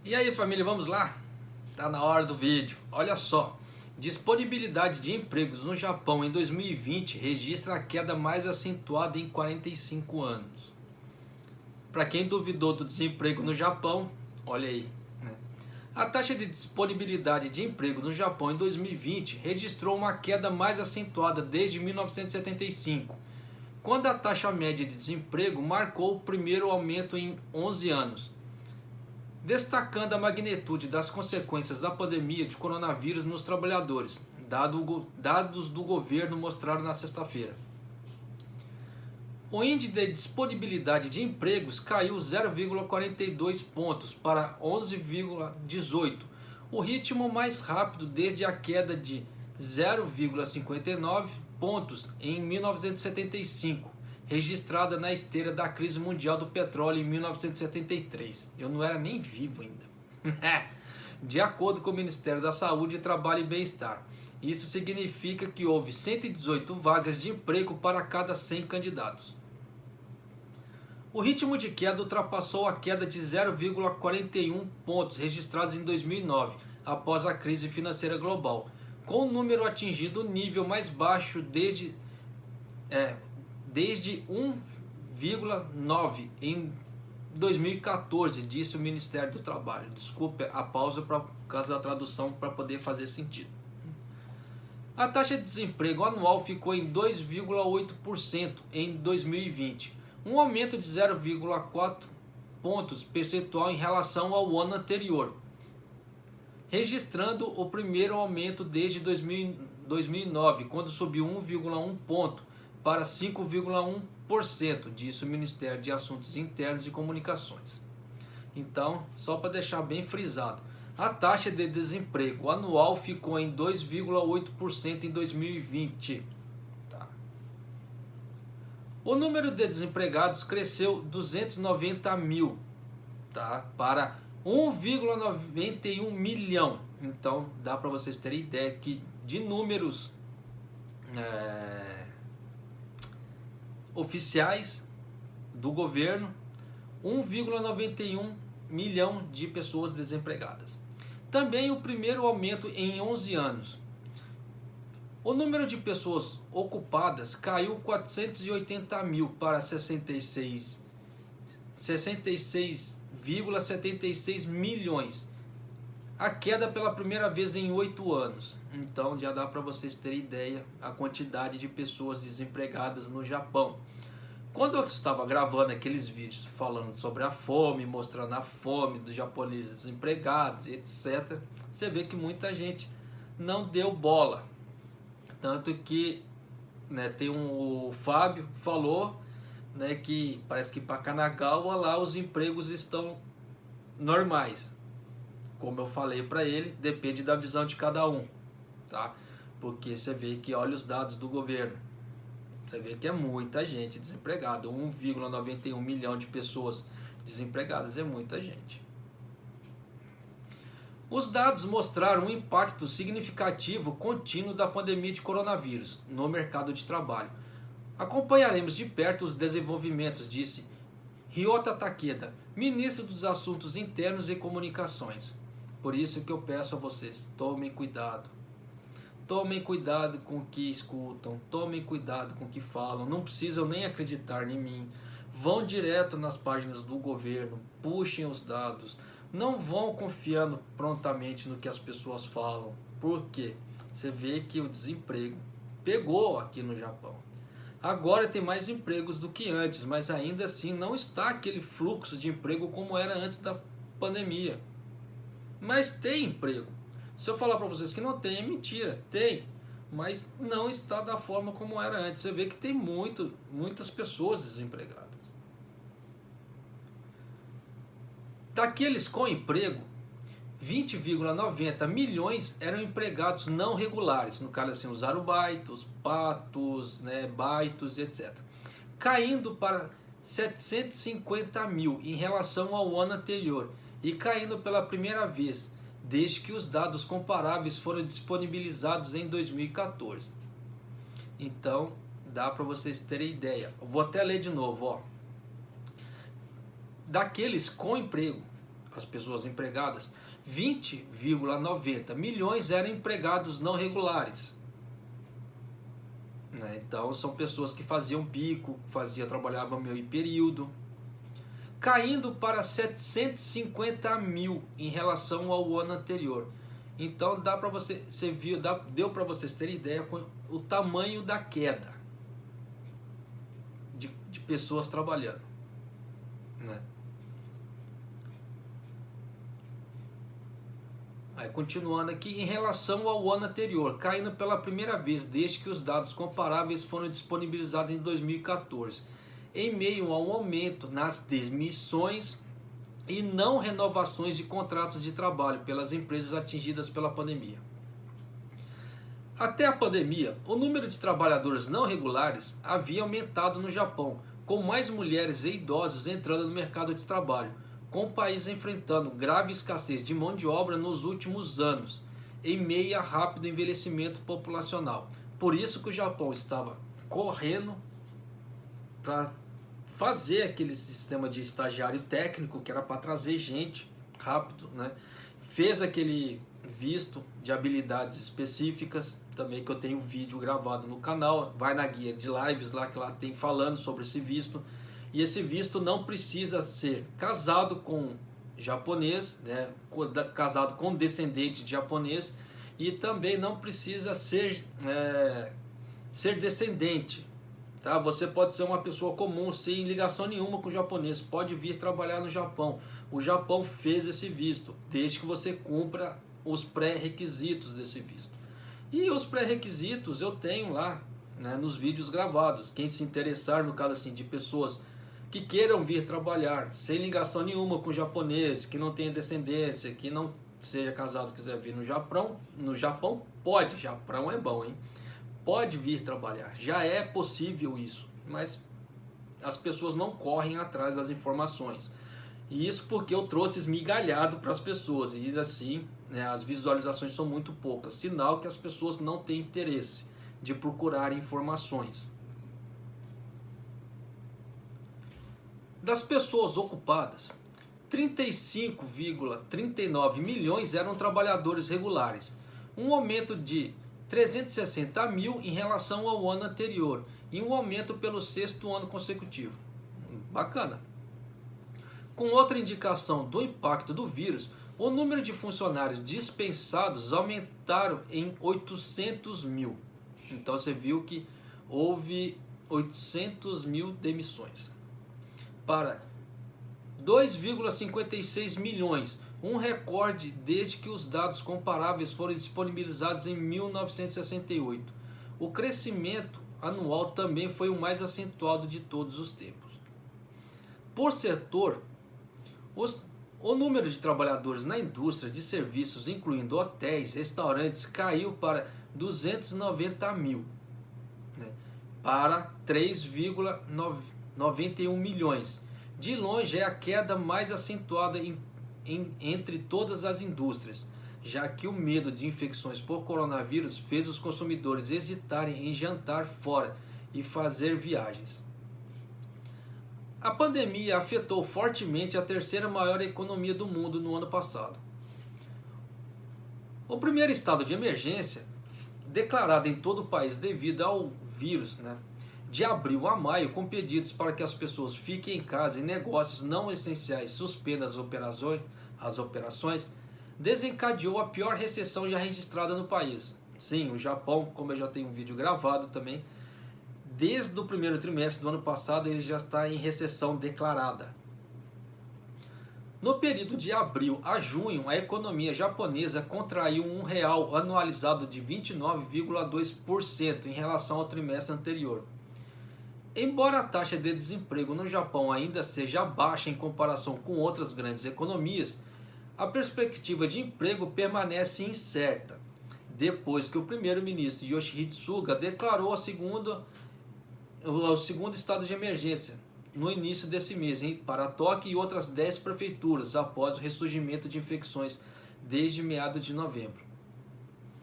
E aí, família, vamos lá? Tá na hora do vídeo. Olha só, disponibilidade de empregos no Japão em 2020 registra a queda mais acentuada em 45 anos. Para quem duvidou do desemprego no Japão, olha aí, né? A taxa de disponibilidade de emprego no Japão em 2020 registrou uma queda mais acentuada desde 1975, quando a taxa média de desemprego marcou o primeiro aumento em 11 anos. Destacando a magnitude das consequências da pandemia de coronavírus nos trabalhadores, dados do governo mostraram na sexta-feira. O índice de disponibilidade de empregos caiu 0,42 pontos para 11,18, o ritmo mais rápido desde a queda de 0,59 pontos em 1975, registrada na esteira da crise mundial do petróleo em 1973. Eu não era nem vivo ainda. De acordo com o Ministério da Saúde, Trabalho e Bem-Estar, isso significa que houve 118 vagas de emprego para cada 100 candidatos. O ritmo de queda ultrapassou a queda de 0,41 pontos registrados em 2009, após a crise financeira global, com o número atingindo o nível mais baixo desde 1,9 em 2014, disse o Ministério do Trabalho. Desculpe a pausa por causa da tradução para poder fazer sentido. A taxa de desemprego anual ficou em 2,8% em 2020, um aumento de 0,4 pontos percentual em relação ao ano anterior, registrando o primeiro aumento desde 2009, quando subiu 1,1 ponto para 5,1%, disse o Ministério de Assuntos Internos e Comunicações. Então, só para deixar bem frisado, a taxa de desemprego anual ficou em 2,8% em 2020. Tá. O número de desempregados cresceu 290 mil, tá, para 1,91 milhão. Então, dá para vocês terem ideia que de números oficiais do governo, 1,91 milhão de pessoas desempregadas. Também o primeiro aumento em 11 anos. O número de pessoas ocupadas caiu 480 mil para 66,76 milhões. A queda pela primeira vez em 8 anos. Então já dá para vocês terem ideia a quantidade de pessoas desempregadas no Japão. Quando eu estava gravando aqueles vídeos falando sobre a fome, mostrando a fome dos japoneses desempregados, etc., você vê que muita gente não deu bola. Tanto que, né, o Fábio falou, né, que parece que para Kanagawa lá os empregos estão normais. Como eu falei para ele, depende da visão de cada um, tá? Porque você vê que olha os dados do governo. Você vê que é muita gente desempregada. 1,91 milhão de pessoas desempregadas é muita gente. Os dados mostraram um impacto significativo contínuo da pandemia de coronavírus no mercado de trabalho. Acompanharemos de perto os desenvolvimentos, disse Ryota Takeda, ministro dos Assuntos Internos e Comunicações. Por isso que eu peço a vocês, tomem cuidado. Tomem cuidado com o que escutam, tomem cuidado com o que falam, não precisam nem acreditar em mim. Vão direto nas páginas do governo, puxem os dados, não vão confiando prontamente no que as pessoas falam. Por quê? Você vê que o desemprego pegou aqui no Japão. Agora tem mais empregos do que antes, mas ainda assim não está aquele fluxo de emprego como era antes da pandemia. Mas tem emprego. Se eu falar para vocês que não tem, é mentira. Tem, mas não está da forma como era antes. Você vê que tem muitas pessoas desempregadas. Daqueles com emprego, 20,90 milhões eram empregados não regulares. No caso assim, os arubaitos, patos, né, baitos, etc. Caindo para 750 mil em relação ao ano anterior. E caindo pela primeira vez desde que os dados comparáveis foram disponibilizados em 2014. Então, dá para vocês terem ideia. Eu vou até ler de novo, ó. Daqueles com emprego, as pessoas empregadas, 20,90 milhões eram empregados não regulares. Né? Então são pessoas que faziam bico, trabalhavam meio período, caindo para 750 mil em relação ao ano anterior. Então deu para vocês terem ideia com o tamanho da queda de pessoas trabalhando. Né? Aí, continuando aqui, em relação ao ano anterior, caindo pela primeira vez desde que os dados comparáveis foram disponibilizados em 2014, em meio a um aumento nas demissões e não renovações de contratos de trabalho pelas empresas atingidas pela pandemia. Até a pandemia, o número de trabalhadores não regulares havia aumentado no Japão, com mais mulheres e idosos entrando no mercado de trabalho, com o país enfrentando grave escassez de mão de obra nos últimos anos, em meio a rápido envelhecimento populacional. Por isso que o Japão estava correndo para fazer aquele sistema de estagiário técnico, que era para trazer gente rápido, né? Fez aquele visto de habilidades específicas, também que eu tenho um vídeo gravado no canal, vai na guia de lives lá, que lá tem falando sobre esse visto. E esse visto não precisa ser casado com japonês, né? Casado com descendente de japonês, e também não precisa ser descendente. Tá? Você pode ser uma pessoa comum, sem ligação nenhuma com o japonês, pode vir trabalhar no Japão. O Japão fez esse visto, desde que você cumpra os pré-requisitos desse visto. E os pré-requisitos eu tenho lá, né, nos vídeos gravados. Quem se interessar, no caso assim, de pessoas que queiram vir trabalhar sem ligação nenhuma com o japonês, que não tenha descendência, que não seja casado, quiser vir no Japão pode. Japão é bom, hein? Pode vir trabalhar, já é possível isso, mas as pessoas não correm atrás das informações. E isso porque eu trouxe esmigalhado para as pessoas, e assim, né, as visualizações são muito poucas, sinal que as pessoas não têm interesse de procurar informações. Das pessoas ocupadas, 35,39 milhões eram trabalhadores regulares, um aumento de 360 mil em relação ao ano anterior, e um aumento pelo sexto ano consecutivo. Bacana. Com outra indicação do impacto do vírus, o número de funcionários dispensados aumentaram em 800 mil. Então você viu que houve 800 mil demissões. Para 2,56 milhões, um recorde desde que os dados comparáveis foram disponibilizados em 1968. O crescimento anual também foi o mais acentuado de todos os tempos. Por setor, o número de trabalhadores na indústria de serviços, incluindo hotéis, restaurantes, caiu para 290 mil, né, para 3,91 milhões. De longe é a queda mais acentuada entre todas as indústrias, já que o medo de infecções por coronavírus fez os consumidores hesitarem em jantar fora e fazer viagens. A pandemia afetou fortemente a terceira maior economia do mundo no ano passado. O primeiro estado de emergência, declarado em todo o país devido ao vírus, né, de abril a maio, com pedidos para que as pessoas fiquem em casa e negócios não essenciais suspendam as operações, desencadeou a pior recessão já registrada no país. Sim, o Japão, como eu já tenho um vídeo gravado também, desde o primeiro trimestre do ano passado ele já está em recessão declarada. No período de abril a junho, a economia japonesa contraiu um real anualizado de 29,2% em relação ao trimestre anterior. Embora a taxa de desemprego no Japão ainda seja baixa em comparação com outras grandes economias, a perspectiva de emprego permanece incerta, depois que o primeiro-ministro Yoshihide Suga declarou o segundo estado de emergência no início desse mês, para Tóquio e outras 10 prefeituras, após o ressurgimento de infecções desde meados de novembro.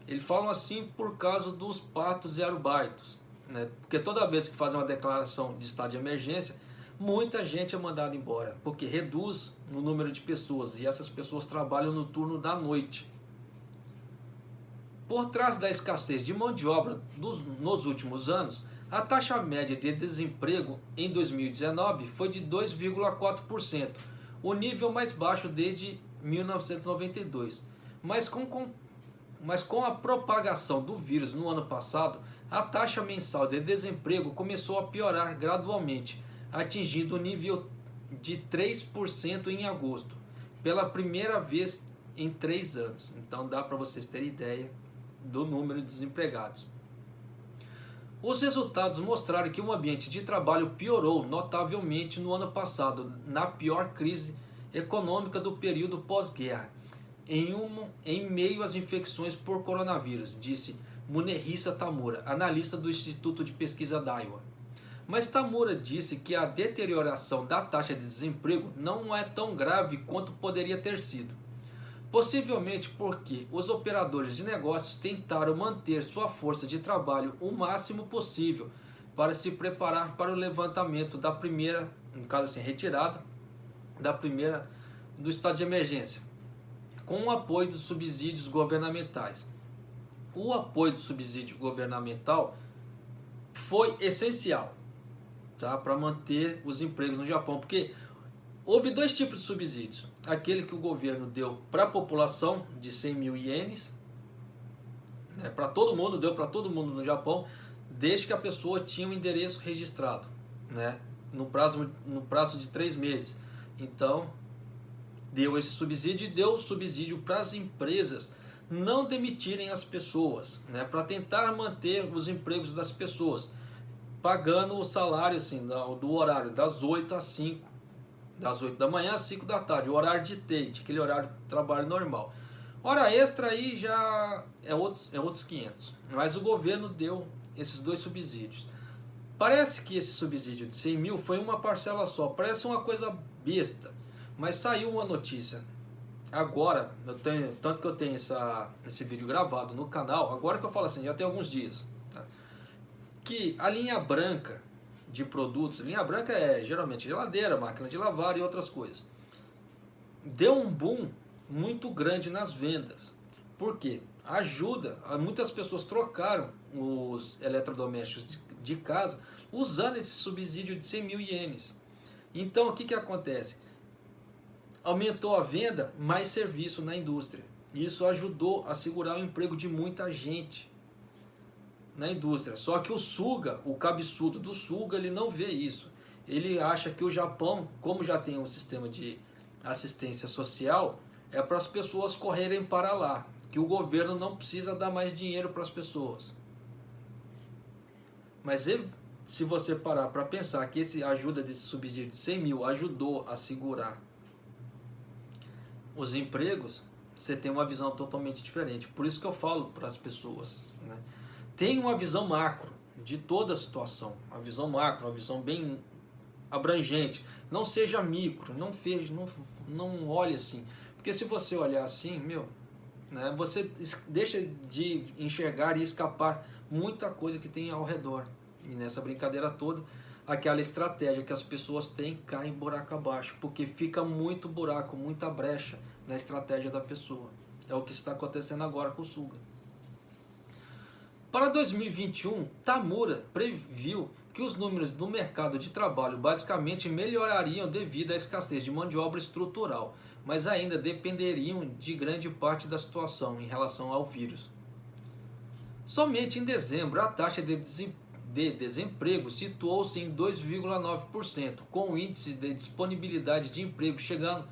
Eles falam assim por causa dos patos e arubaitos, né? Porque toda vez que fazem uma declaração de estado de emergência, muita gente é mandada embora, porque reduz o número de pessoas e essas pessoas trabalham no turno da noite. Por trás da escassez de mão de obra nos últimos anos, a taxa média de desemprego em 2019 foi de 2,4%, o nível mais baixo desde 1992. Mas com a propagação do vírus no ano passado, a taxa mensal de desemprego começou a piorar gradualmente, atingindo o nível de 3% em agosto, pela primeira vez em 3 anos. Então dá para vocês terem ideia do número de desempregados. Os resultados mostraram que o ambiente de trabalho piorou notavelmente no ano passado, na pior crise econômica do período pós-guerra, em meio às infecções por coronavírus, disse Munehisa Tamura, analista do Instituto de Pesquisa da Iowa. Mas Tamura disse que a deterioração da taxa de desemprego não é tão grave quanto poderia ter sido. Possivelmente porque os operadores de negócios tentaram manter sua força de trabalho o máximo possível para se preparar para o levantamento da primeira, no caso assim, retirada da primeira do estado de emergência, com o apoio dos subsídios governamentais. O apoio do subsídio governamental foi essencial, tá, para manter os empregos no Japão, porque houve 2 tipos de subsídios. Aquele que o governo deu para a população, de 100 mil ienes, né, para todo mundo, deu para todo mundo no Japão, desde que a pessoa tinha um endereço registrado, né, no prazo de 3 meses. Então, deu esse subsídio e deu o subsídio para as empresas não demitirem as pessoas, né, para tentar manter os empregos das pessoas, pagando o salário assim, do horário das 8 às 5, das 8 da manhã às 5 da tarde, o horário de TEIT, aquele horário de trabalho normal. Hora extra aí já é outros 500, mas o governo deu esses 2 subsídios. Parece que esse subsídio de 100 mil foi uma parcela só, parece uma coisa besta, mas saiu uma notícia agora, tanto que eu tenho esse vídeo gravado no canal, agora que eu falo assim, já tem alguns dias, tá? Que a linha branca de produtos, linha branca é geralmente geladeira, máquina de lavar e outras coisas, deu um boom muito grande nas vendas. Por quê? Ajuda, muitas pessoas trocaram os eletrodomésticos de casa usando esse subsídio de 100 mil ienes. Então o que acontece? Aumentou a venda, mais serviço na indústria. Isso ajudou a segurar o emprego de muita gente na indústria. Só que o Suga, o cabeçudo do Suga, ele não vê isso. Ele acha que o Japão, como já tem um sistema de assistência social, é para as pessoas correrem para lá, que o governo não precisa dar mais dinheiro para as pessoas. Mas se você parar para pensar que essa ajuda desse subsídio de 100 mil ajudou a segurar os empregos, você tem uma visão totalmente diferente. Por isso que eu falo para as pessoas, né? Tem uma visão macro de toda a situação, uma visão macro, uma visão bem abrangente. Não seja micro, não olhe assim. Porque se você olhar assim, né, você deixa de enxergar e escapar muita coisa que tem ao redor. E nessa brincadeira toda, aquela estratégia que as pessoas têm cai em buraco abaixo, porque fica muito buraco, muita brecha na estratégia da pessoa. É o que está acontecendo agora com o Suga. Para 2021, Tamura previu que os números do mercado de trabalho basicamente melhorariam devido à escassez de mão de obra estrutural, mas ainda dependeriam de grande parte da situação em relação ao vírus. Somente em dezembro, a taxa de desemprego situou-se em 2,9%, com o índice de disponibilidade de emprego chegando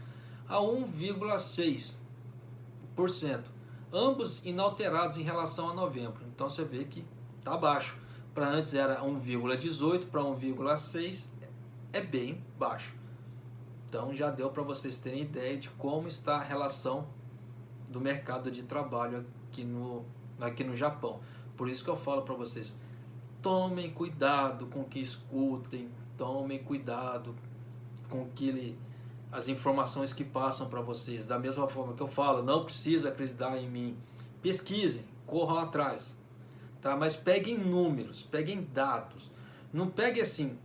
a 1,6%, ambos inalterados em relação a novembro. Então você vê que está baixo. Para antes era 1,18, para 1,6 é bem baixo. Então já deu para vocês terem ideia de como está a relação do mercado de trabalho aqui no Japão. Por isso que eu falo para vocês, tomem cuidado com o que escutem, tomem cuidado com as informações que passam para vocês. Da mesma forma que eu falo, não precisa acreditar em mim. Pesquisem, corram atrás, tá? Mas peguem números, peguem dados. Não pegue assim,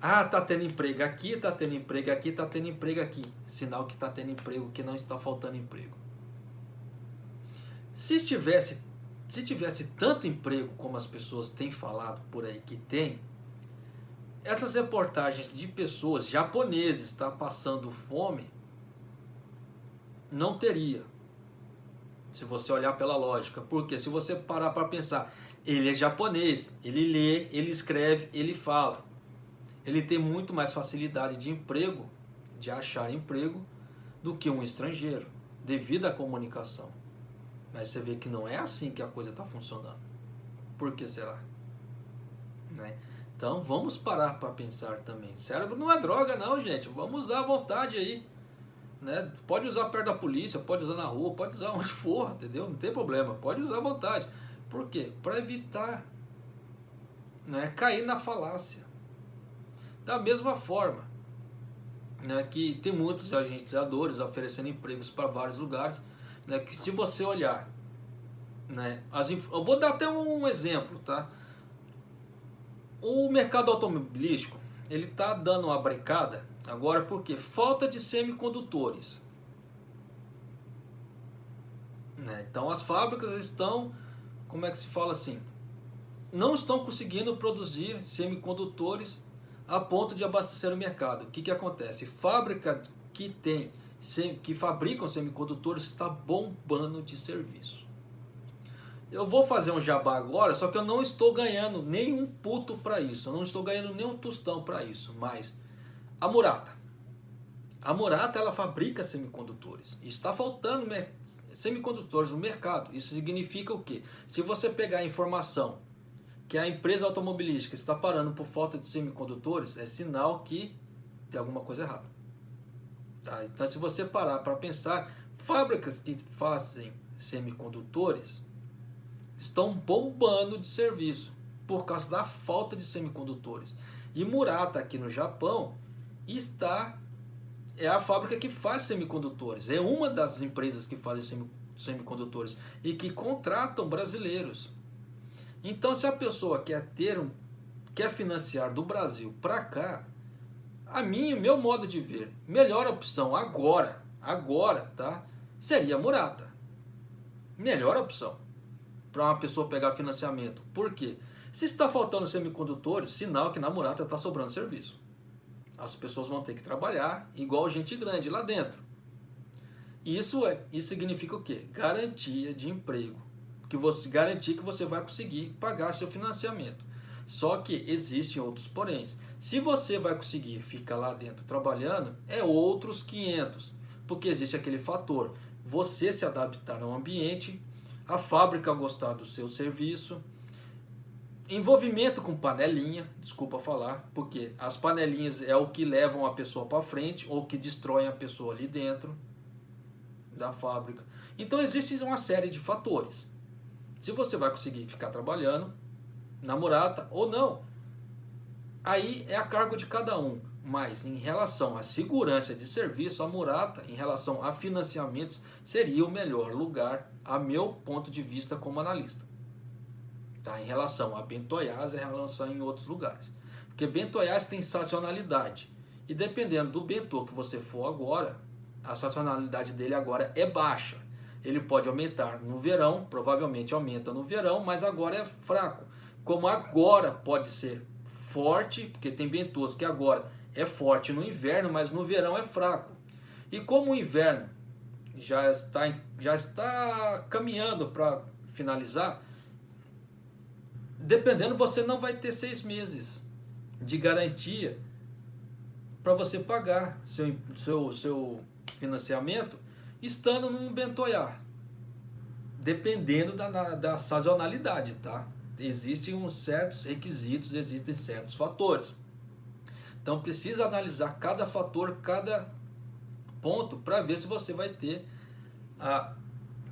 Ah, tá tendo emprego aqui, tá tendo emprego aqui, tá tendo emprego aqui. Sinal que tá tendo emprego, que não está faltando emprego. Se tivesse tanto emprego como as pessoas têm falado por aí que tem, essas reportagens de pessoas japoneses tá passando fome não teria. Se você olhar pela lógica, porque se você parar para pensar, ele é japonês, ele lê, ele escreve, ele fala. Ele tem muito mais facilidade de emprego, de achar emprego, do que um estrangeiro, devido à comunicação. Mas você vê que não é assim que a coisa está funcionando. Por que será? Né? Então vamos parar para pensar também. Cérebro não é droga não, gente. Vamos usar à vontade aí. Né? Pode usar perto da polícia, pode usar na rua, pode usar onde for, entendeu? Não tem problema, pode usar à vontade. Por quê? Para evitar, né, cair na falácia. Da mesma forma, né, que tem muitos agenciadores oferecendo empregos para vários lugares, né, que se você olhar, né, eu vou dar até um exemplo, tá? O mercado automobilístico, ele está dando uma brecada agora porque falta de semicondutores. Né? Então as fábricas estão, como é que se fala assim, não estão conseguindo produzir semicondutores a ponto de abastecer o mercado. O que, que acontece? Fábrica que fabricam semicondutores está bombando de serviço. Eu vou fazer um jabá agora, só que eu não estou ganhando nenhum puto para isso. Eu não estou ganhando nenhum tostão para isso. Mas a Murata. A Murata, ela fabrica semicondutores. Está faltando semicondutores no mercado. Isso significa o quê? Se você pegar a informação que a empresa automobilística está parando por falta de semicondutores, é sinal que tem alguma coisa errada. Tá? Então, se você parar para pensar, fábricas que fazem semicondutores estão bombando de serviço por causa da falta de semicondutores. E Murata, aqui no Japão, é a fábrica que faz semicondutores. É uma das empresas que fazem semicondutores e que contratam brasileiros. Então, se a pessoa quer financiar do Brasil para cá, meu modo de ver, melhor opção agora, tá? Seria a Murata. Melhor opção para uma pessoa pegar financiamento. Por quê? Se está faltando semicondutores, sinal que na Murata está sobrando serviço. As pessoas vão ter que trabalhar igual gente grande lá dentro. Isso significa o quê? Garantia de emprego. Garantir que você vai conseguir pagar seu financiamento. Só que existem outros poréns. Se você vai conseguir ficar lá dentro trabalhando, é outros 500. Porque existe aquele fator. Você se adaptar ao ambiente, a fábrica gostar do seu serviço, envolvimento com panelinha, desculpa falar, porque as panelinhas é o que levam a pessoa para frente ou que destroem a pessoa ali dentro da fábrica. Então existe uma série de fatores. Se você vai conseguir ficar trabalhando na Murata ou não, aí é a cargo de cada um. Mas em relação à segurança de serviço, a Murata, em relação a financiamentos, seria o melhor lugar, a meu ponto de vista como analista. Tá? Em relação a Bentoiás, em relação em outros lugares. Porque Bentoiás tem sazonalidade. E dependendo do bentô que você for agora, a sazonalidade dele agora é baixa. Ele pode aumentar no verão, provavelmente aumenta no verão, mas agora é fraco. Como agora pode ser forte, porque tem bentôs que agora é forte no inverno, mas no verão é fraco. E como o inverno já está caminhando para finalizar, dependendo, você não vai ter 6 meses de garantia para você pagar seu financiamento estando num bentoiá, dependendo da sazonalidade, tá? Existem uns certos requisitos, existem certos fatores. Então precisa analisar cada fator, cada ponto, para ver se você vai ter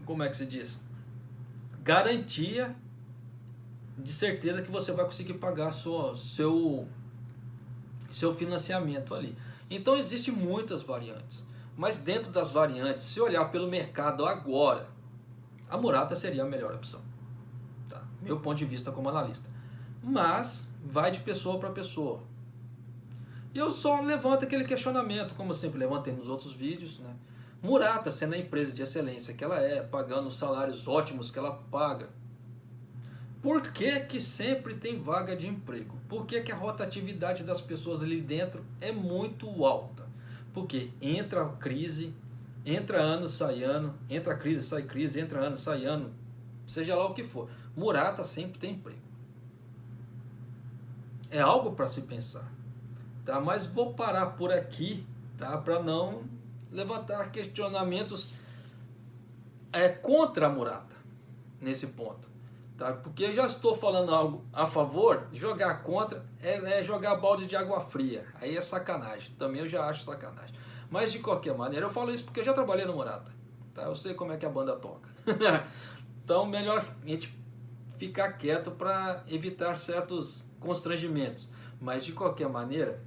como é que se diz? Garantia de certeza que você vai conseguir pagar seu financiamento ali. Então existem muitas variantes. Mas dentro das variantes, se olhar pelo mercado agora, a Murata seria a melhor opção. Tá? Meu ponto de vista como analista. Mas vai de pessoa para pessoa. E eu só levanto aquele questionamento, como eu sempre levantei nos outros vídeos, né? Murata, sendo a empresa de excelência que ela é, pagando os salários ótimos que ela paga, por que que sempre tem vaga de emprego? Por que que a rotatividade das pessoas ali dentro é muito alta? Porque entra a crise, entra ano, sai ano, entra crise, entra ano, sai ano, seja lá o que for. Murata sempre tem emprego. É algo para se pensar, tá? Mas vou parar por aqui, tá? Para não levantar questionamentos contra a Murata nesse ponto, tá? Porque eu já estou falando algo a favor, jogar contra é jogar balde de água fria, aí é sacanagem, também eu já acho sacanagem. Mas de qualquer maneira, eu falo isso porque eu já trabalhei no Murata, tá? Eu sei como é que a banda toca. Então melhor a gente ficar quieto para evitar certos constrangimentos, mas de qualquer maneira,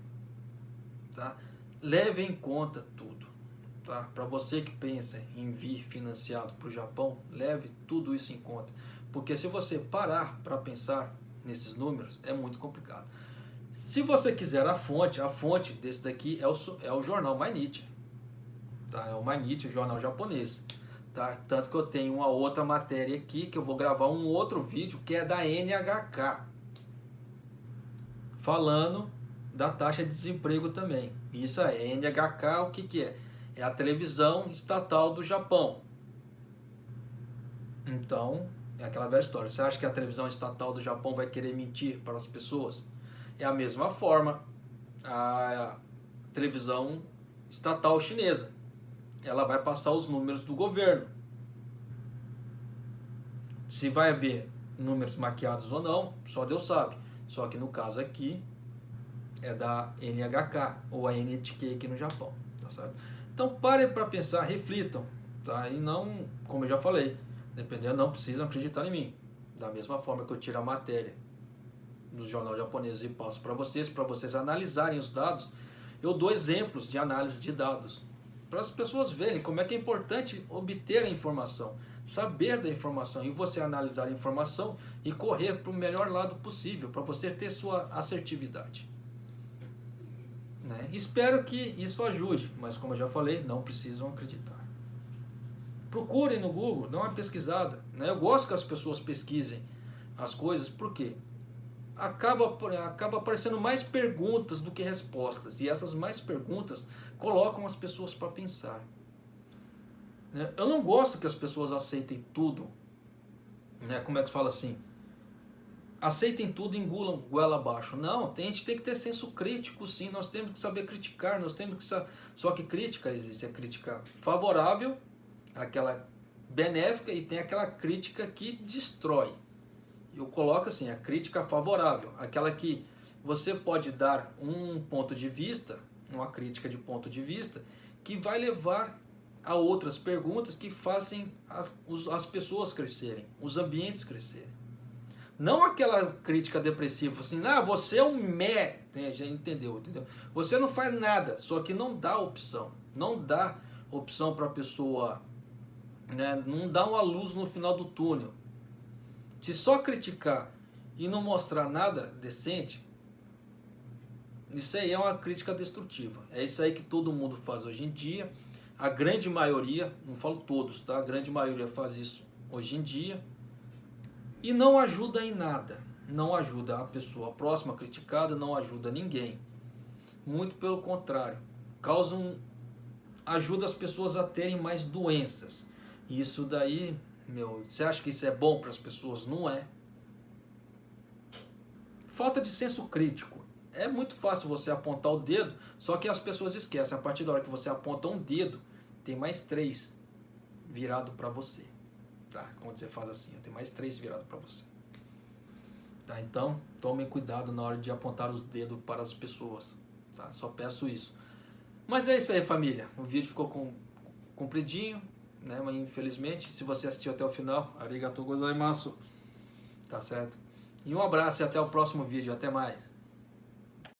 tá? Leve em conta tudo, tá? Para você que pensa em vir financiado para o Japão, leve tudo isso em conta, porque se você parar para pensar nesses números é muito complicado. Se você quiser a fonte desse daqui é o jornal Mainichi, tá? É o Mainichi, o jornal japonês, tá? Tanto que eu tenho uma outra matéria aqui que eu vou gravar um outro vídeo que é da NHK, falando da taxa de desemprego também. Isso é NHK, o que que é? É a televisão estatal do Japão. Então, é aquela velha história. Você acha que a televisão estatal do Japão vai querer mentir para as pessoas? É a mesma forma a televisão estatal chinesa. Ela vai passar os números do governo. Se vai haver números maquiados ou não, só Deus sabe. Só que no caso aqui é da NHK ou a NHK aqui no Japão, tá certo? Então parem para pensar, reflitam, tá? E não, como eu já falei, dependendo, não precisam acreditar em mim. Da mesma forma que eu tiro a matéria do jornal japonês e passo para vocês analisarem os dados, eu dou exemplos de análise de dados, para as pessoas verem como é que é importante obter a informação, saber da informação e você analisar a informação e correr para o melhor lado possível, para você ter sua assertividade. Né? Espero que isso ajude, mas como eu já falei, não precisam acreditar. Procurem no Google, dê uma pesquisada. Né? Eu gosto que as pessoas pesquisem as coisas, porque acaba aparecendo mais perguntas do que respostas, e essas mais perguntas colocam as pessoas para pensar. Né? Eu não gosto que as pessoas aceitem tudo, né? Como é que fala assim? Aceitem tudo e engulam goela abaixo. Não, a gente tem que ter senso crítico, sim. Nós temos que saber criticar, nós temos que saber. Só que crítica existe a crítica favorável, aquela benéfica, e tem aquela crítica que destrói. Eu coloco assim, a crítica favorável, aquela que você pode dar um ponto de vista, uma crítica de ponto de vista, que vai levar a outras perguntas que fazem as pessoas crescerem, os ambientes crescerem. Não aquela crítica depressiva, assim, você é um mé, já entendeu? Você não faz nada, só que não dá opção. Não dá opção para a pessoa, né? Não dá uma luz no final do túnel. Se só criticar e não mostrar nada decente, isso aí é uma crítica destrutiva. É isso aí que todo mundo faz hoje em dia. A grande maioria, não falo todos, tá? A grande maioria faz isso hoje em dia. E não ajuda em nada. Não ajuda a pessoa próxima criticada, não ajuda ninguém. Muito pelo contrário. Ajuda as pessoas a terem mais doenças. E isso daí, você acha que isso é bom para as pessoas? Não é. Falta de senso crítico. É muito fácil você apontar o dedo, só que as pessoas esquecem. A partir da hora que você aponta um dedo, tem mais 3 virado para você. Tá? Quando você faz assim, tem mais 3 virado para você. Tá? Então, tomem cuidado na hora de apontar os dedos para as pessoas. Tá? Só peço isso. Mas é isso aí, família. O vídeo ficou compridinho, né? Mas infelizmente, se você assistiu até o final, arigatou gozaimasu. Tá certo? E um abraço e até o próximo vídeo. Até mais.